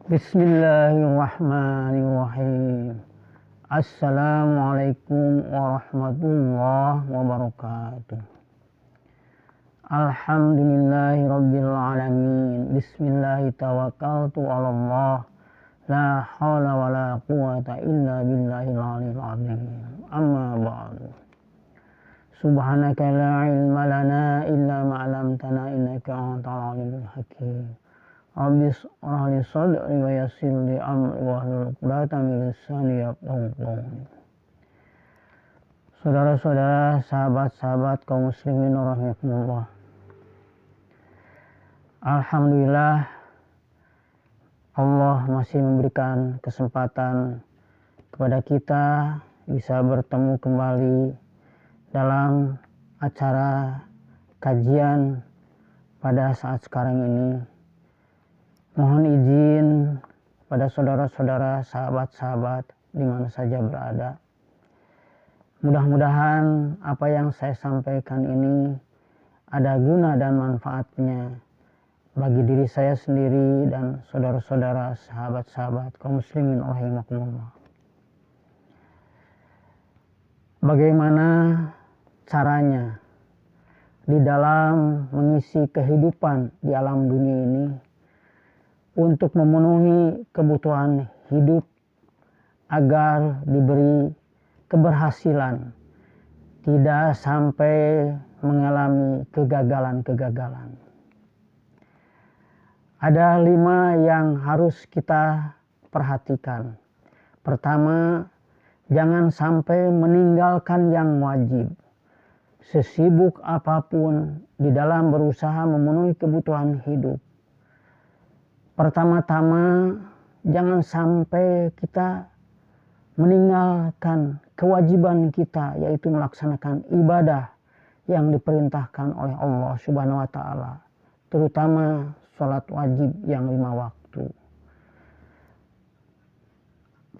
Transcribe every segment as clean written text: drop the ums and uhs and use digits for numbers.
Bismillahirrahmanirrahim. Assalamualaikum warahmatullahi wabarakatuh. Alhamdulillahi rabbil alamin. Bismillahi tawakkaltu ala Allah. La hawla wa la quwata illa billahil aliyil azim. Amma ba'du. Subhanaka la ilma lana illa ma'alamtana innaka antal alimul hakim. Rabbis shrah sadri wa yassir li amri wahlul 'uqdatam min lisani yafqahu qawli. Saudara-saudara, sahabat-sahabat kaum muslimin rahimakumullah. Alhamdulillah Allah masih memberikan kesempatan kepada kita bisa bertemu kembali dalam acara kajian pada saat sekarang ini. Mohon izin pada saudara-saudara, sahabat-sahabat di mana saja berada. Mudah-mudahan apa yang saya sampaikan ini ada guna dan manfaatnya bagi diri saya sendiri dan saudara-saudara, sahabat-sahabat kaum muslimin rahimakumullah. Bagaimana caranya di dalam mengisi kehidupan di alam dunia ini untuk memenuhi kebutuhan hidup agar diberi keberhasilan, tidak sampai mengalami kegagalan-kegagalan. Ada 5 yang harus kita perhatikan. Pertama, jangan sampai meninggalkan yang wajib. Sesibuk apapun di dalam berusaha memenuhi kebutuhan hidup, pertama-tama jangan sampai kita meninggalkan kewajiban kita, yaitu melaksanakan ibadah yang diperintahkan oleh Allah Subhanahu wa Ta'ala, terutama sholat wajib yang 5 waktu.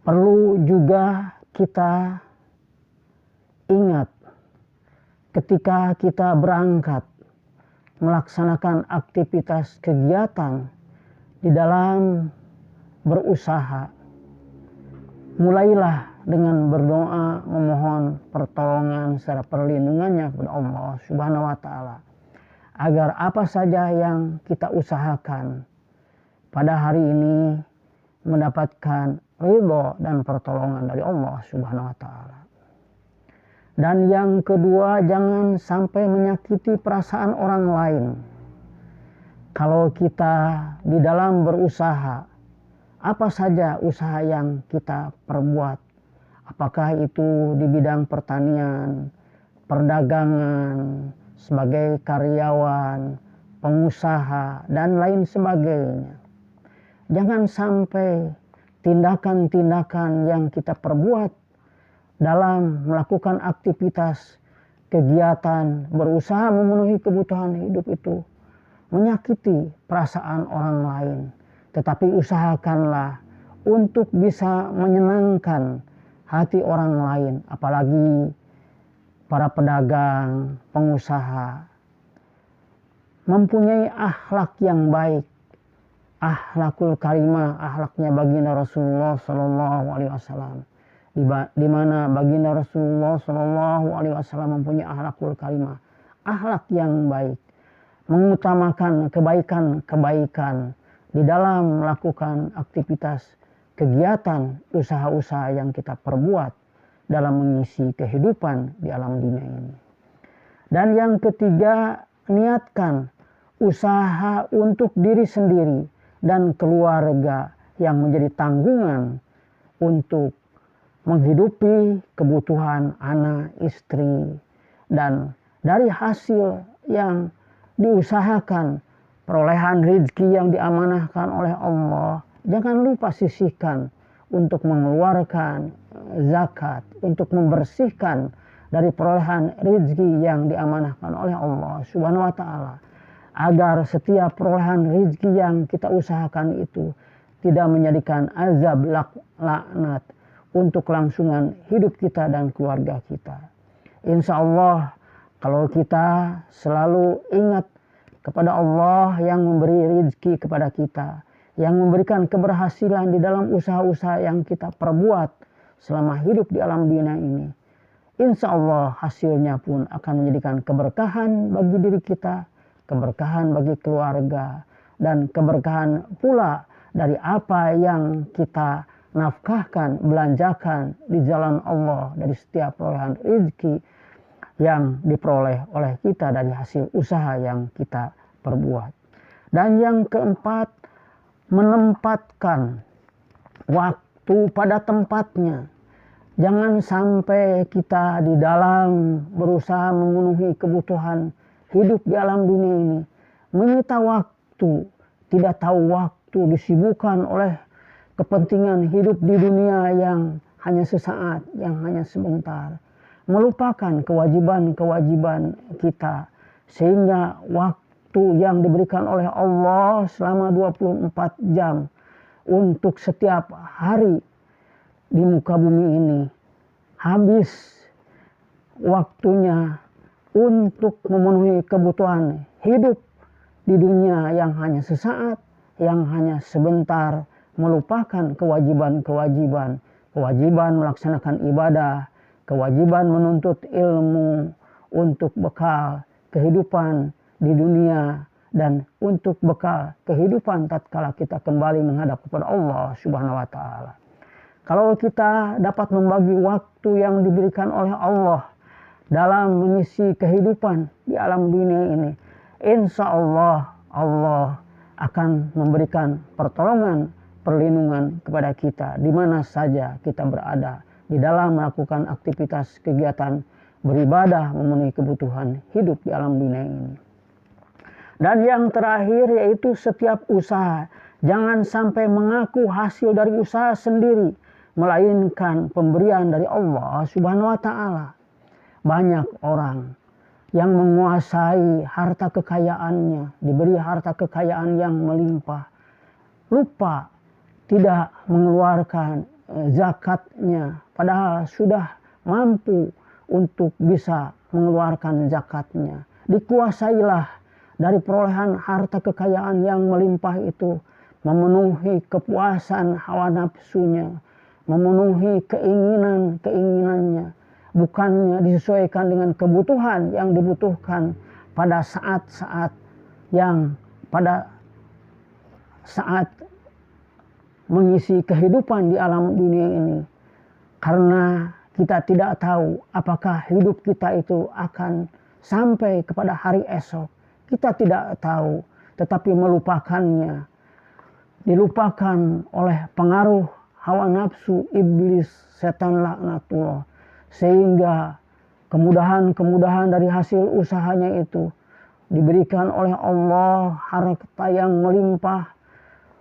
Perlu juga kita ingat ketika kita berangkat melaksanakan aktivitas kegiatan di dalam berusaha, mulailah dengan berdoa memohon pertolongan serta perlindungannya kepada Allah Subhanahu wa Ta'ala, agar apa saja yang kita usahakan pada hari ini mendapatkan ridho dan pertolongan dari Allah Subhanahu wa Ta'ala. Dan yang kedua, jangan sampai menyakiti perasaan orang lain. Kalau kita di dalam berusaha, apa saja usaha yang kita perbuat, apakah itu di bidang pertanian, perdagangan, sebagai karyawan, pengusaha, dan lain sebagainya. Jangan sampai tindakan-tindakan yang kita perbuat dalam melakukan aktivitas kegiatan berusaha memenuhi kebutuhan hidup itu menyakiti perasaan orang lain, tetapi usahakanlah untuk bisa menyenangkan hati orang lain, apalagi para pedagang, pengusaha, mempunyai akhlak yang baik, akhlakul karimah, akhlaknya baginda Rasulullah Shallallahu Alaihi Wasallam, di mana baginda Rasulullah Shallallahu Alaihi Wasallam mempunyai akhlakul karimah, akhlak yang baik, mengutamakan kebaikan-kebaikan di dalam melakukan aktivitas kegiatan usaha-usaha yang kita perbuat dalam mengisi kehidupan di alam dunia ini. Dan yang ketiga, niatkan usaha untuk diri sendiri dan keluarga yang menjadi tanggungan untuk menghidupi kebutuhan anak, istri, dan dari hasil yang diusahakan, perolehan rezeki yang diamanahkan oleh Allah, jangan lupa sisihkan untuk mengeluarkan zakat, untuk membersihkan dari perolehan rezeki yang diamanahkan oleh Allah Subhanahu wa Ta'ala, agar setiap perolehan rezeki yang kita usahakan itu tidak menjadikan azab laknat untuk kelangsungan hidup kita dan keluarga kita. Insya Allah, kalau kita selalu ingat kepada Allah yang memberi rezeki kepada kita, yang memberikan keberhasilan di dalam usaha-usaha yang kita perbuat selama hidup di alam dunia ini. Insya Allah hasilnya pun akan menjadikan keberkahan bagi diri kita, keberkahan bagi keluarga, dan keberkahan pula dari apa yang kita nafkahkan, belanjakan di jalan Allah dari setiap perolehan rezeki yang diperoleh oleh kita dari hasil usaha yang kita perbuat. Dan yang keempat, menempatkan waktu pada tempatnya. Jangan sampai kita di dalam berusaha memenuhi kebutuhan hidup di alam dunia ini menyita waktu, tidak tahu waktu, disibukkan oleh kepentingan hidup di dunia yang hanya sesaat, yang hanya sebentar, melupakan kewajiban-kewajiban kita, sehingga waktu yang diberikan oleh Allah selama 24 jam untuk setiap hari di muka bumi ini habis waktunya untuk memenuhi kebutuhan hidup di dunia yang hanya sesaat, yang hanya sebentar, melupakan kewajiban-kewajiban, kewajiban melaksanakan ibadah, kewajiban menuntut ilmu untuk bekal kehidupan di dunia dan untuk bekal kehidupan tatkala kita kembali menghadap kepada Allah Subhanahu wa taala. Kalau kita dapat membagi waktu yang diberikan oleh Allah dalam mengisi kehidupan di alam dunia ini, insya Allah Allah akan memberikan pertolongan, perlindungan kepada kita di mana saja kita berada di dalam melakukan aktivitas kegiatan beribadah memenuhi kebutuhan hidup di alam dunia ini. Dan yang terakhir yaitu setiap usaha jangan sampai mengaku hasil dari usaha sendiri, melainkan pemberian dari Allah Subhanahu wa taala. Banyak orang yang menguasai harta kekayaannya, diberi harta kekayaan yang melimpah, lupa tidak mengeluarkan zakatnya, padahal sudah mampu untuk bisa mengeluarkan zakatnya. Dikuasailah dari perolehan harta kekayaan yang melimpah itu, memenuhi kepuasan hawa nafsunya, memenuhi keinginannya, bukannya disesuaikan dengan kebutuhan yang dibutuhkan pada saat-saat mengisi kehidupan di alam dunia ini. Karena kita tidak tahu apakah hidup kita itu akan sampai kepada hari esok. Kita tidak tahu, tetapi melupakannya, dilupakan oleh pengaruh hawa nafsu iblis, setan laknatullah, sehingga kemudahan-kemudahan dari hasil usahanya itu diberikan oleh Allah harta yang melimpah,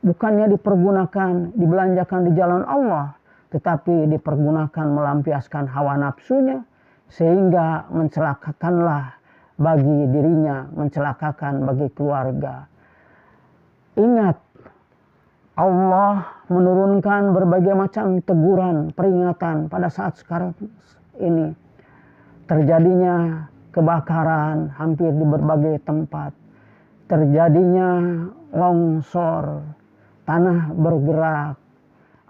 bukannya dipergunakan, dibelanjakan di jalan Allah, tetapi dipergunakan melampiaskan hawa nafsunya, sehingga mencelakakanlah bagi dirinya, mencelakakan bagi keluarga. Ingat, Allah menurunkan berbagai macam teguran, peringatan pada saat sekarang ini. Terjadinya kebakaran hampir di berbagai tempat. Terjadinya longsor, tanah bergerak,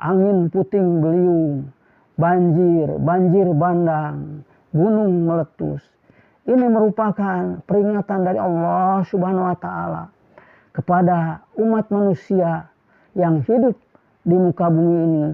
angin puting beliung, banjir bandang, gunung meletus. Ini merupakan peringatan dari Allah Subhanahu wa taala kepada umat manusia yang hidup di muka bumi ini.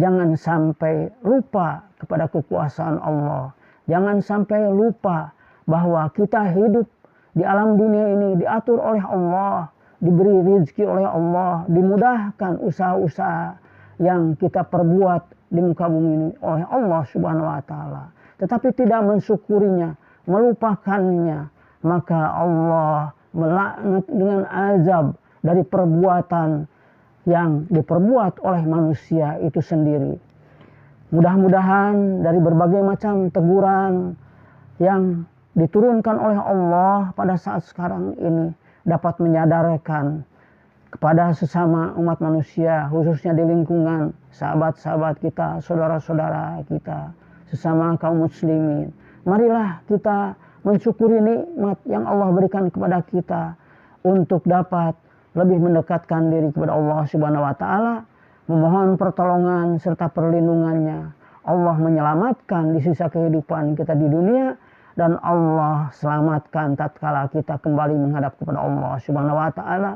Jangan sampai lupa kepada kekuasaan Allah. Jangan sampai lupa bahwa kita hidup di alam dunia ini diatur oleh Allah, diberi rezeki oleh Allah, dimudahkan usaha-usaha yang kita perbuat di muka bumi ini oleh Allah Subhanahu wa taala. Tetapi tidak mensyukurinya, melupakannya, maka Allah melaknat dengan azab dari perbuatan yang diperbuat oleh manusia itu sendiri. Mudah-mudahan dari berbagai macam teguran yang diturunkan oleh Allah pada saat sekarang ini dapat menyadarkan kepada sesama umat manusia, khususnya di lingkungan sahabat-sahabat kita, saudara-saudara kita, sesama kaum muslimin. Marilah kita mensyukuri nikmat yang Allah berikan kepada kita untuk dapat lebih mendekatkan diri kepada Allah Subhanahu wa taala, memohon pertolongan serta perlindungannya. Allah menyelamatkan di sisa kehidupan kita di dunia, dan Allah selamatkan tatkala kita kembali menghadap kepada Allah Subhanahu wa taala,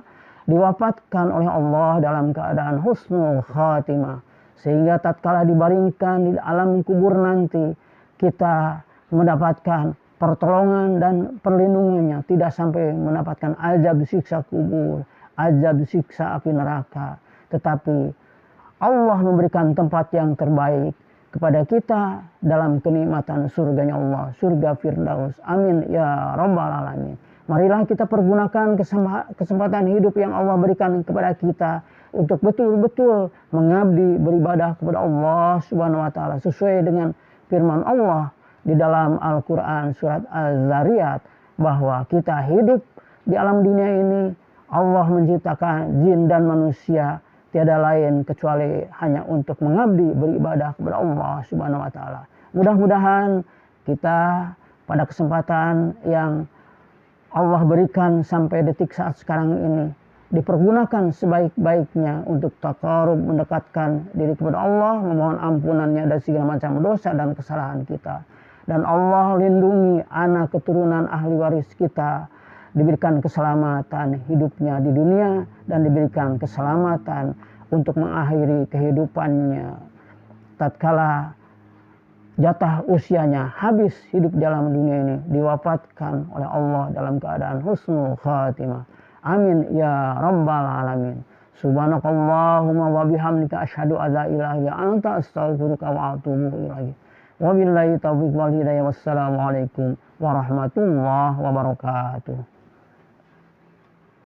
diwafatkan oleh Allah dalam keadaan husnul khatimah, sehingga tatkala dibaringkan di alam kubur nanti kita mendapatkan pertolongan dan perlindungannya, tidak sampai mendapatkan azab siksa kubur, azab siksa api neraka, tetapi Allah memberikan tempat yang terbaik kepada kita dalam kenikmatan surganya Allah, surga Firdaus. Amin ya rabbal alamin. Marilah kita pergunakan kesempatan hidup yang Allah berikan kepada kita untuk betul-betul mengabdi beribadah kepada Allah Subhanahu wa taala sesuai dengan firman Allah di dalam Al-Quran surat Az-Zariyat, bahwa kita hidup di alam dunia ini, Allah menciptakan jin dan manusia tiada lain kecuali hanya untuk mengabdi beribadah kepada Allah Subhanahu wa taala. Mudah-mudahan kita pada kesempatan yang Allah berikan sampai detik saat sekarang ini dipergunakan sebaik-baiknya untuk taqarrub, mendekatkan diri kepada Allah, memohon ampunannya dari segala macam dosa dan kesalahan kita. Dan Allah lindungi anak keturunan ahli waris kita, diberikan keselamatan hidupnya di dunia dan diberikan keselamatan untuk mengakhiri kehidupannya tatkala jatah usianya habis hidup dalam dunia ini, diwafatkan oleh Allah dalam keadaan husnul khatimah. Amin ya rabbal alamin. Subhanakallahumma wa bihamdika asyhadu an la ilaha illa anta astaghfiruka wa atubu ilaik. Wabillahi taufiq wal hidayah. Wassalamualaikum warahmatullahi wabarakatuh.